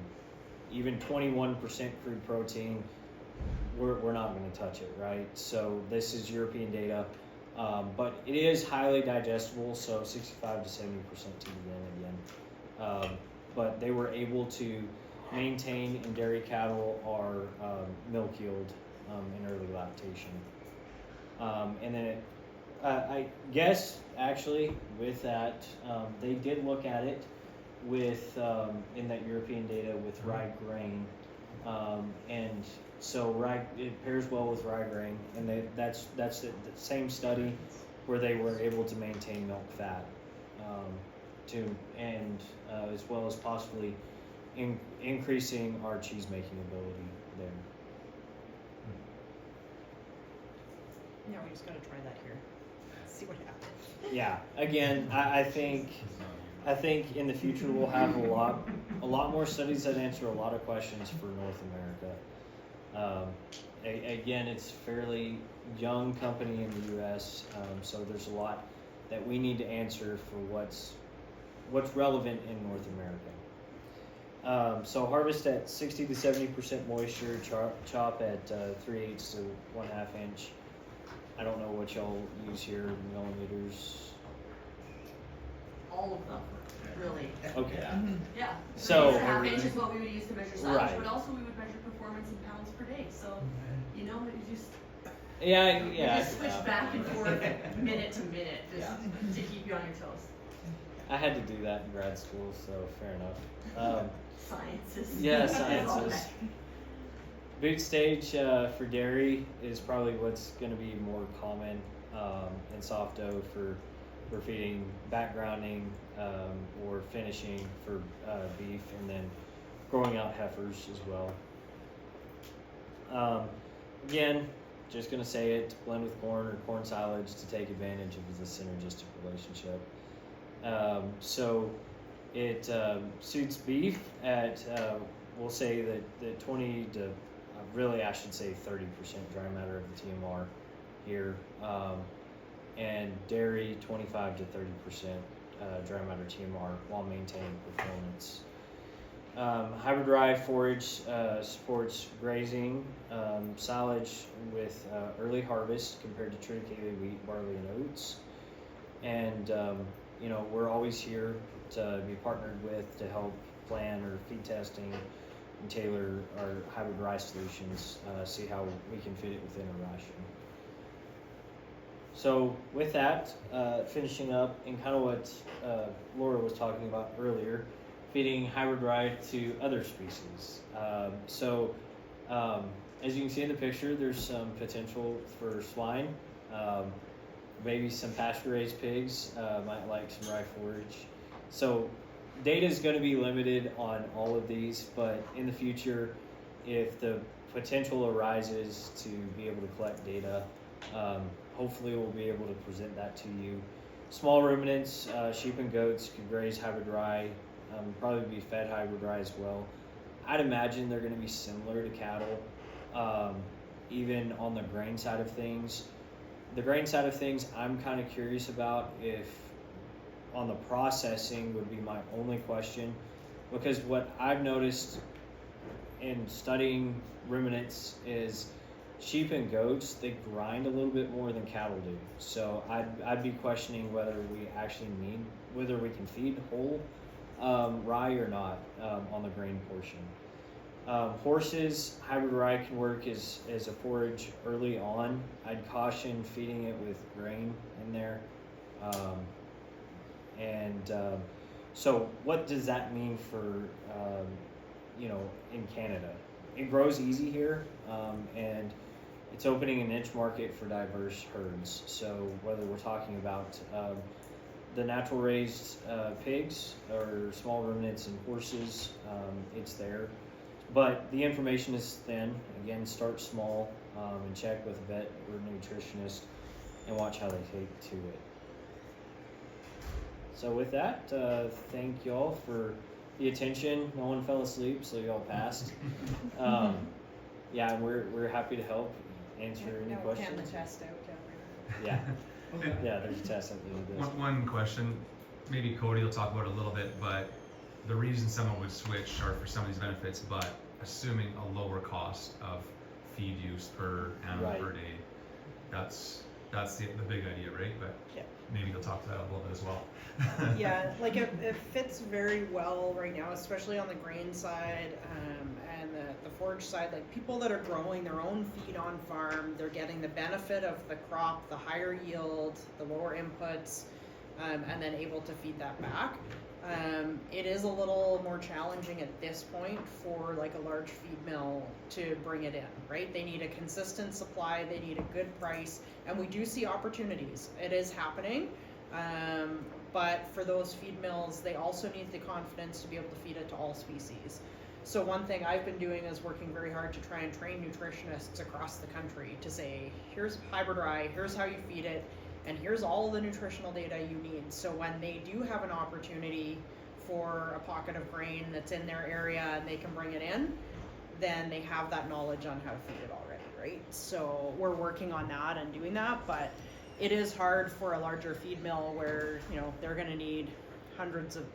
S3: even 21% crude protein, we're not going to touch it, right? So this is European data, but it is highly digestible, so 65 to 70% TDN again. But they were able to maintain in dairy cattle our milk yield in early lactation. And then I guess actually with that, they did look at it with in that European data with rye grain, and so rye, it pairs well with rye grain, and that's the same study where they were able to maintain milk fat, as well as possibly increasing our cheese making ability there.
S2: Yeah, we just gotta try that here. See what happens.
S3: Yeah. Again, I think in the future we'll have a lot more studies that answer a lot of questions for North America. Again, it's a fairly young company in the U.S., so there's a lot that we need to answer for what's relevant in North America. So harvest at 60 to 70% moisture, chop at 3/8 to 1/2 inch. I don't know what y'all use here, millimeters.
S4: All of them, really.
S3: Okay.
S4: Yeah.
S3: So-
S4: 1/2 is what we would use to measure silage,
S3: Right.
S4: but also we would measure performance in pounds per day. So, you know, you just
S3: Yeah.
S4: you just switch back and forth minute to minute just to keep you on your toes.
S3: I had to do that in grad school, so fair enough.
S4: Sciences.
S3: Yeah,
S4: It's all
S3: sciences.
S4: that.
S3: Boot stage for dairy is probably what's going to be more common, and soft dough for feeding, backgrounding, or finishing for beef, and then growing out heifers as well. Again, just going to say it, blend with corn or corn silage to take advantage of the synergistic relationship. So it suits beef at, we'll say that 20 to, really I should say 30% dry matter of the TMR here, and dairy 25 to 30% dry matter TMR while maintaining performance. Hybrid rye forage supports grazing, silage with early harvest compared to triticale wheat, barley, and oats. And you know, we're always here to be partnered with to help plan or feed testing and tailor our hybrid rye solutions, see how we can fit it within a ration. So with that, finishing up and kind of what Laura was talking about earlier, feeding hybrid rye to other species. As you can see in the picture, there's some potential for swine. maybe some pasture-raised pigs might like some rye forage. So data is going to be limited on all of these, but in the future, if the potential arises to be able to collect data, hopefully we'll be able to present that to you. Small ruminants, sheep and goats could graze hybrid rye, probably be fed hybrid rye as well. I'd imagine they're going to be similar to cattle, even on the grain side of things. The grain side of things, I'm kind of curious about if on the processing would be my only question, because what I've noticed in studying ruminants is sheep and goats, they grind a little bit more than cattle do. So I'd be questioning whether whether we can feed whole rye or not on the grain portion. Horses, hybrid rye can work as a forage early on. I'd caution feeding it with grain in there. So what does that mean for, in Canada? It grows easy here, and it's opening a niche market for diverse herds. So whether we're talking about the natural raised pigs or small ruminants and horses, it's there. But the information is thin. Again, start small and check with a vet or nutritionist and watch how they take to it. So with that, thank y'all for the attention. No one fell asleep, so y'all passed. Yeah, we're happy to help answer any questions.
S2: Hand the test out,
S3: Yeah, yeah. There's a test at the end of this.
S1: One question, maybe Cody will talk about it a little bit, but the reason someone would switch are for some of these benefits, but assuming a lower cost of feed use per animal per day. That's the big idea, right? But
S2: yeah.
S1: Maybe you'll talk to that a little bit as well.
S2: Yeah, like it fits very well right now, especially on the grain side and the forage side. Like people that are growing their own feed on farm, they're getting the benefit of the crop, the higher yield, the lower inputs, and then able to feed that back. It is a little more challenging at this point for like a large feed mill to bring it in, right? They need a consistent supply, they need a good price, and we do see opportunities. It is happening, but for those feed mills, they also need the confidence to be able to feed it to all species. So one thing I've been doing is working very hard to try and train nutritionists across the country to say, here's hybrid rye, here's how you feed it, and here's all the nutritional data you need. So when they do have an opportunity for a pocket of grain that's in their area and they can bring it in, then they have that knowledge on how to feed it already, right? So we're working on that and doing that, but it is hard for a larger feed mill where, they're gonna need hundreds and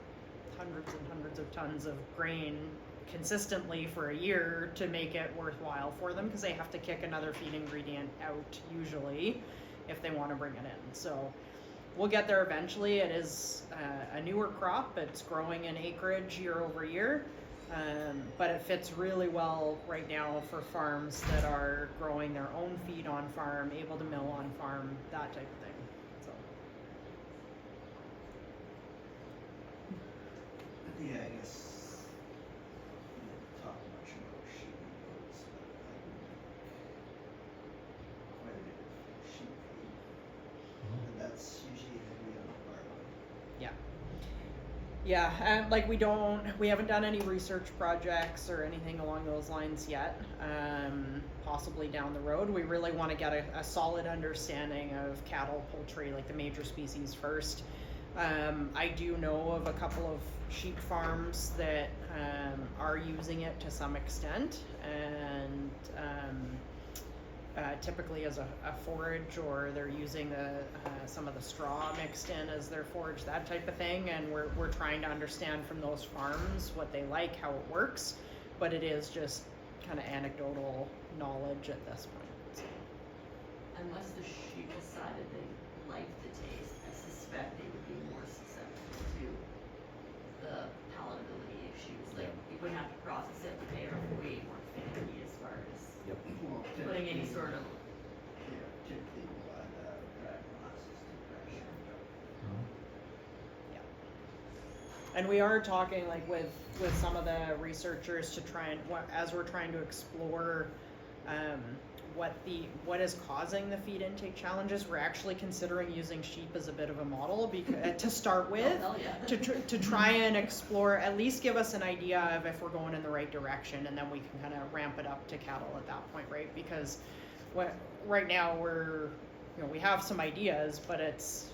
S2: hundreds of tons of grain consistently for a year to make it worthwhile for them, because they have to kick another feed ingredient out usually if they want to bring it in. So we'll get there eventually. It is a newer crop. It's growing in acreage year over year, but it fits really well right now for farms that are growing their own feed on farm, able to mill on farm, that type of thing. So.
S11: Yeah, I guess we didn't talk much about sheep and goats, but quite a bit of sheep feed. And that's usually heavy on the barley.
S2: Yeah, and like we haven't done any research projects or anything along those lines yet. Possibly down the road. We really want to get a solid understanding of cattle, poultry, like the major species first. I do know of a couple of sheep farms that are using it to some extent, and typically as a forage, or they're using some of the straw mixed in as their forage, that type of thing. And we're trying to understand from those farms what they like, how it works, but it is just kind of anecdotal knowledge at this point. So.
S4: Unless the sheep decided they liked the taste, I suspect they would be more susceptible to the palatability issues. Like, you wouldn't have to process it, but they are way more finicky as far as
S11: Well,
S4: putting any sort of.
S11: Yeah, typically we'll add dry molasses to pressure.
S2: And we are talking like with some of the researchers to try and, as we're trying to explore what is causing the feed intake challenges. We're actually considering using sheep as a bit of a model because to start with,
S4: Oh, hell yeah.
S2: to try and explore, at least give us an idea of if we're going in the right direction, and then we can kind of ramp it up to cattle at that point, right? Because right now we have some ideas, but it's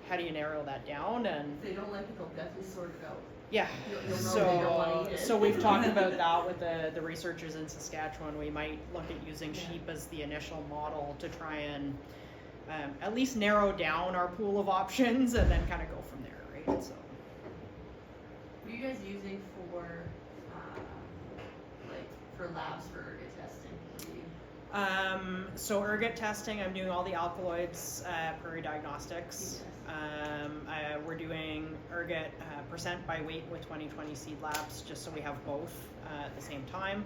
S2: how do you narrow that down? And
S4: If they don't like it, they'll definitely sort it out.
S2: yeah,
S4: You'll know they don't wanna eat it.
S2: so we've talked about that with the researchers in Saskatchewan. We might look at using sheep as the initial model to try and at least narrow down our pool of options, and then kind of go from there, right? So
S4: What are you guys using for, for labs for ergot testing?
S2: so ergot testing, I'm doing all the alkaloids, Prairie Diagnostics. We're doing ergot percent by weight with 2020 seed labs, just so we have both at the same time.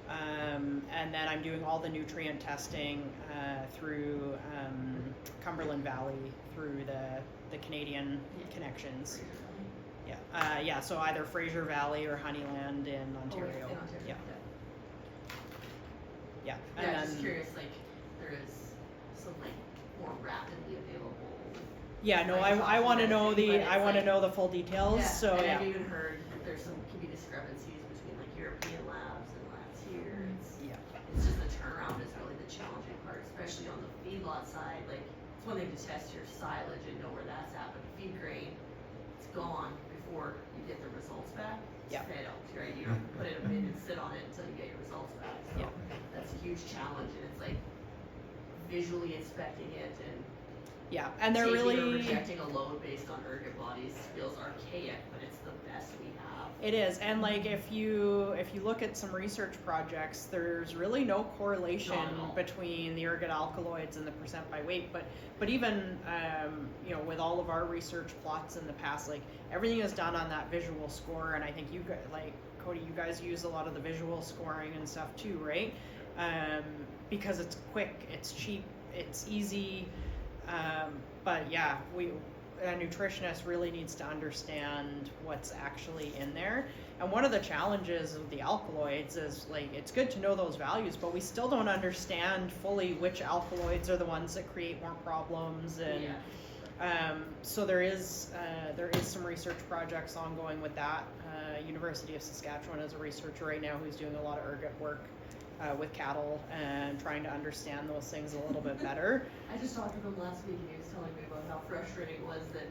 S2: And then I'm doing all the nutrient testing through Cumberland Valley, through the Canadian connections. Yeah, so either Fraser Valley or Honeyland in Ontario.
S4: In Ontario.
S2: Yeah. Yeah, and
S4: Yeah, I'm
S2: then,
S4: just curious, there is some more rapidly available.
S2: yeah, no,
S4: like,
S2: I want to
S4: testing,
S2: know
S4: but it's
S2: I want to
S4: like-
S2: know the full details. So
S4: and
S2: yeah,
S4: I've even heard that there's can be discrepancies between European labs and labs here. It's just the turnaround is really the challenging part, especially on the feedlot side. It's one thing to test your silage and know where that's at, but the feed grain, it's gone before you get the results back. It's
S2: Yeah.
S4: fed out, right? You don't put it in a bin and sit on it until you get your results back. So
S2: Yeah.
S4: that's a huge challenge, and it's visually inspecting it and
S2: yeah, and they're
S4: taking or
S2: really.
S4: rejecting a load based on ergot bodies feels archaic, but it's the best we have.
S2: It is, and if you look at some research projects, there's really no correlation
S4: Not at all.
S2: between the ergot alkaloids and the percent by weight. But even with all of our research plots in the past, everything is done on that visual score, and I think you guys, Cody, you guys use a lot of the visual scoring and stuff too, right? Because it's quick, it's cheap, it's easy. But yeah, a nutritionist really needs to understand what's actually in there. And one of the challenges of the alkaloids is it's good to know those values, but we still don't understand fully which alkaloids are the ones that create more problems. And so there is some research projects ongoing with that. University of Saskatchewan is a researcher right now who's doing a lot of ergot work with cattle and trying to understand those things a little bit better.
S4: I just talked to him last week and he was telling me about how frustrating it was that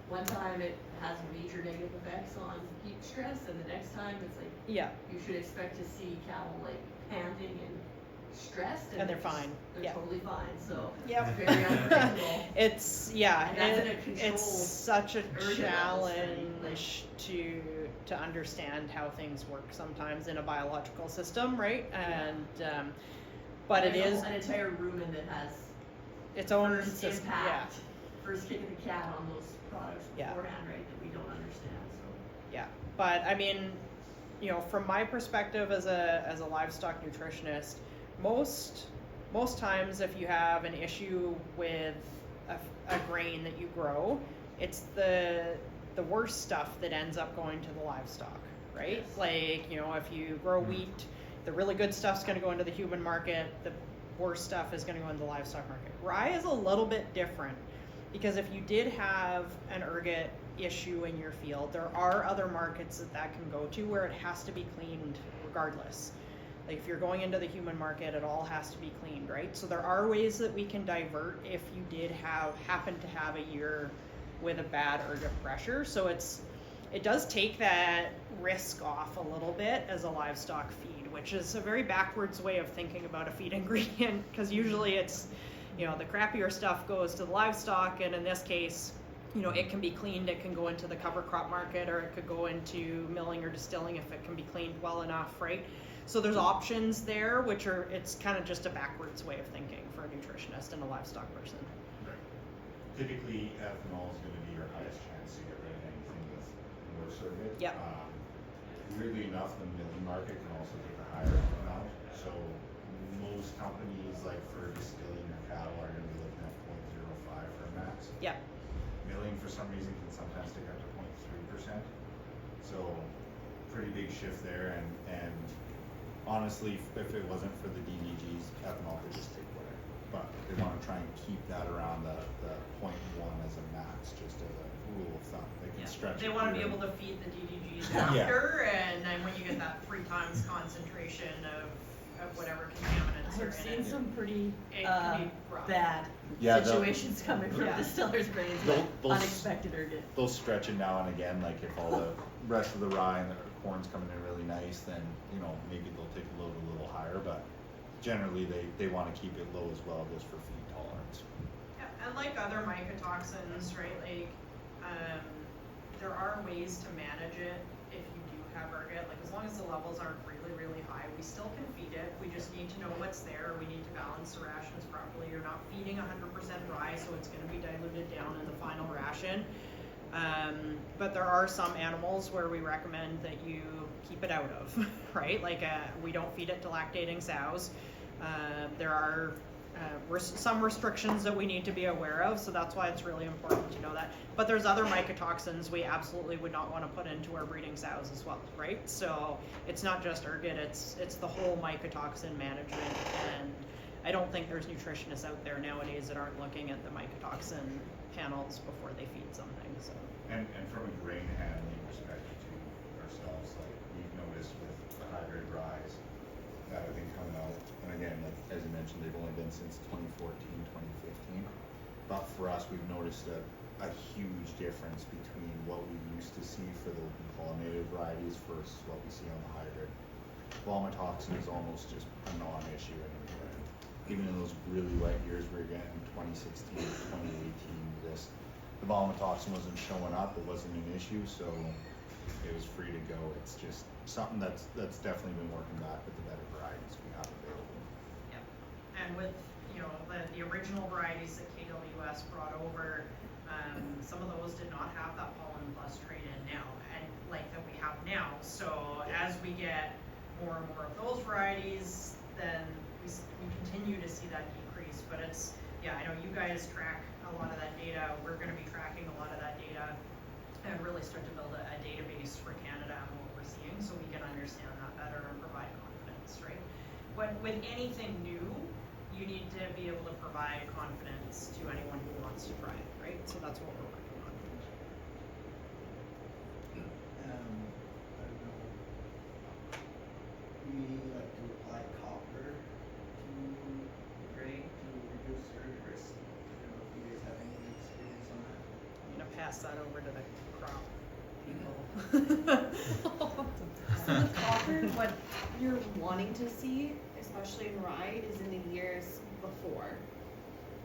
S4: one time it has major negative effects on heat stress, and the next time it's
S2: Yeah,
S4: you should expect to see cattle panting and stressed,
S2: and they're fine.
S4: They're
S2: Yeah.
S4: totally fine. So
S2: Yep.
S4: it's very unpredictable.
S2: It's
S4: And that's in a
S2: it's
S4: controlled
S2: such a
S4: ergot level
S2: challenge to understand how things work sometimes in a biological system, right? And but it
S4: There's
S2: is
S4: an entire rumen that has
S2: its own
S4: first
S2: system. Yeah,
S4: impact, first kick of the cat on those products
S2: Yeah.
S4: beforehand, right? That we don't understand. So
S2: yeah. But I mean, from my perspective as a livestock nutritionist, most times if you have an issue with a grain that you grow, it's the worst stuff that ends up going to the livestock, right?
S4: Yes.
S2: If you grow wheat, the really good stuff's going to go into the human market, the worst stuff is going to go into the livestock market. Rye is a little bit different, because if you did have an ergot issue in your field, there are other markets that can go to where it has to be cleaned regardless. If you're going into the human market, it all has to be cleaned, right? So there are ways that we can divert if you did happen to have a year with a bad ergot pressure. So it does take that risk off a little bit as a livestock feed, which is a very backwards way of thinking about a feed ingredient, because usually it's, the crappier stuff goes to the livestock, and in this case, it can be cleaned, it can go into the cover crop market, or it could go into milling or distilling if it can be cleaned well enough, right? So there's options there, it's kind of just a backwards way of thinking for a nutritionist and a livestock person.
S5: Typically, ethanol is gonna be your highest chance to get rid of anything with worse ergot.
S2: Yep.
S5: Weirdly enough, the milling market can also take a higher amount, so most companies, for distilling your cattle, are gonna be looking at 0.05 for a max.
S2: Yep.
S5: Milling, for some reason, can sometimes take up to 0.3%, so pretty big shift there, and honestly, if it wasn't for the DDGs, ethanol could just take whatever. But they wanna try and keep that around the 0.1 as a max, just as a rule of thumb. They can stretch it.
S2: They wanna be
S5: through.
S2: able to feed the DDGs
S5: Yeah.
S2: after, and then when you get that 3 times concentration of whatever contaminants are
S4: I've
S2: in
S4: seen
S2: it,
S4: some pretty,
S2: it can be rough.
S4: bad
S5: Yeah,
S4: situations coming from
S2: Yeah.
S4: distillers' grains,
S5: They'll-
S4: with
S5: they'll s-
S4: unexpected ergot.
S5: They'll stretch it now and again, like if all the rest of the rye and the corn's coming in really nice, then, you know, maybe they'll take a little higher, but generally they wanna keep it low as well, just for feed tolerance.
S2: Yeah, and like other mycotoxins, right, like, there are ways to manage it if you do have ergot, like as long as the levels aren't really high, we still can feed it, we just need to know what's there, we need to balance the rations properly, you're not feeding 100% rye, so it's gonna be diluted down in the final ration. But there are some animals where we recommend that you keep it out of, right? Like, we don't feed it to lactating sows. There are some restrictions that we need to be aware of, so that's why it's really important to know that. But there's other mycotoxins we absolutely would not want to put into our breeding sows as well, right? So it's not just ergot, it's the whole mycotoxin management, and I don't think there's nutritionists out there nowadays that aren't looking at the mycotoxin panels before they feed something, so.
S5: And from a grain handling perspective too, ourselves, like we've noticed with the hybrid rye that have been coming out, and again, like as you mentioned, they've only been since 2014, 2015. But for us, we've noticed a huge difference between what we used to see for the pollinated varieties versus what we see on the hybrid. Vomitoxin is almost just a non-issue anymore. Even in those really wet years we were getting 2016, 2018, the vomitoxin wasn't showing up, it wasn't an issue, so it was free to go. It's just something that's definitely been working back with the better varieties we have available.
S2: Yep. And with, you know, the original varieties that KWS brought over, some of those did not have that pollen plus trait in now, and like that we have now. So as we get more and more of those varieties, then we continue to see that decrease. But it's, yeah, I know you guys track a lot of that data. We're going to be tracking a lot of that data and really start to build a database for Canada and what we're seeing, so we can understand that better and provide confidence, right? But with anything new, you need to be able to provide confidence to anyone who wants to try it, right? So that's what we're working on.
S11: I don't know. We like to apply copper to grain to reduce ergot risk. I don't know if you guys have any experience on that.
S2: I'm gonna pass that over to the crop people.
S7: So with copper, what you're wanting to see, especially in rye, is in the years before.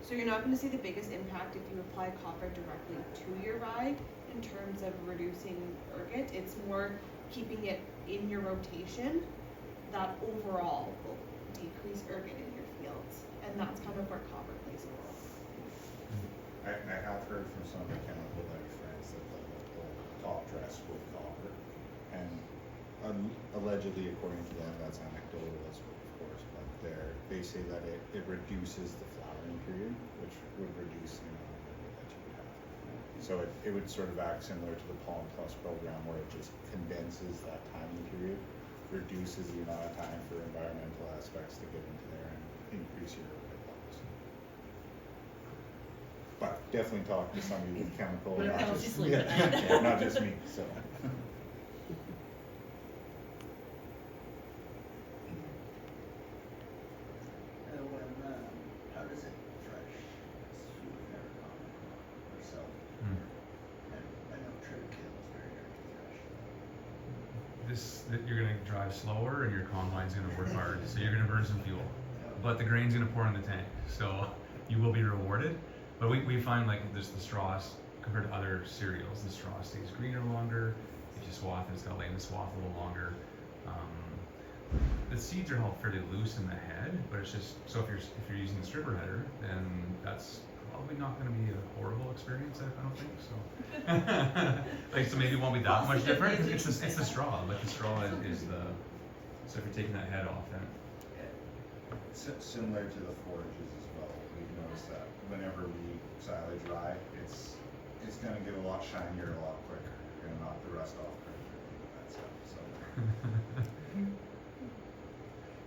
S7: So you're not gonna see the biggest impact if you apply copper directly to your rye in terms of reducing ergot. It's more keeping it in your rotation that overall will decrease ergot in your fields. And that's kind of where copper plays a role.
S5: I have heard from some of the chemical buddy friends that they'll top dress with copper, and allegedly, according to them, that's anecdotal, that's of course, but they say that it reduces the flowering period, which would reduce the amount of ergot that you would have. So it would sort of act similar to the Pollen Plus program, where it just condenses that timing period, reduces the amount of time for environmental aspects to get into there and increase your ergot levels. But definitely talk to somebody with chemical,
S4: What
S5: not
S4: else
S5: just,
S4: is like that?
S5: yeah, not just me, so.
S11: How does it thresh? We've never gone ourselves. And I know triticale is very hard to thresh.
S1: That you're gonna drive slower and your combine's gonna work hard, so you're gonna burn some fuel. But the grain's gonna pour in the tank, so you will be rewarded. But we find like there's the straws compared to other cereals, the straw stays greener longer. If you swath, it's gotta lay in the swath a little longer. The seeds are held fairly loose in the head, but it's just, so if you're using the stripper header, then that's probably not gonna be a horrible experience, I don't think, so. Like, so maybe it won't be that much different, it's the straw, like the straw is the, so if you're taking that head off, then.
S5: Similar to the forages as well, we've noticed that whenever we silage rye, it's gonna get a lot shinier a lot quicker, you're gonna knock the rust off quicker, and that stuff, so.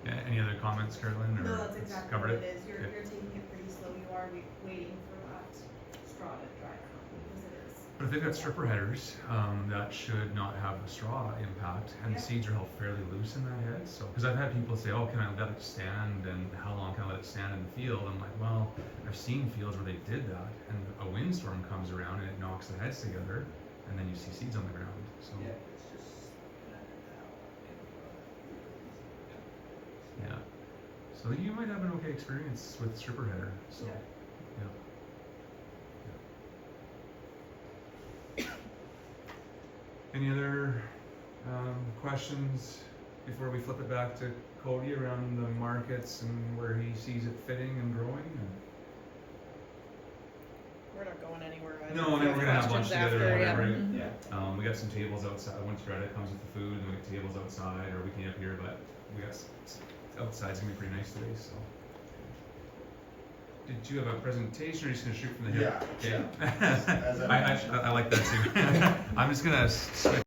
S1: Yeah, any other comments, Carolyn, or
S7: No, that's exactly
S1: covered
S7: what
S1: it?
S7: it is. You're,
S1: Okay.
S7: you're taking it pretty slow. You are waiting for that straw to dry out because it is.
S1: But if they've got stripper headers, that should not have the straw impact, and the
S7: Yeah.
S1: seeds are held fairly loose in that head. So, because I've had people say, "Oh, can I let it stand? And how long can I let it stand in the field?" I'm like, "Well, I've seen fields where they did that, and a windstorm comes around and it knocks the heads together, and then you see seeds on the ground." So,
S11: Yeah, it's just
S1: yeah. So you might have an okay experience with stripper header. So,
S7: Yeah.
S1: yeah. Any other questions before we flip it back to Cody around the markets and where he sees it fitting and growing?
S2: We're not going anywhere. I
S1: No,
S2: don't
S1: and then
S2: have
S1: we're gonna have lunch
S2: questions
S1: together or
S2: after, yeah.
S1: whatever.
S2: Mhm.
S11: Yeah.
S1: We got some tables outside. Once you read it, comes with the food, and we got tables outside, or we can eat up here. But we got outside's gonna be pretty nice today. So, did you have a presentation, or are you just gonna shoot from the hip?
S5: Yeah,
S1: Okay.
S5: As I mentioned.
S1: I like that too. I'm just gonna switch.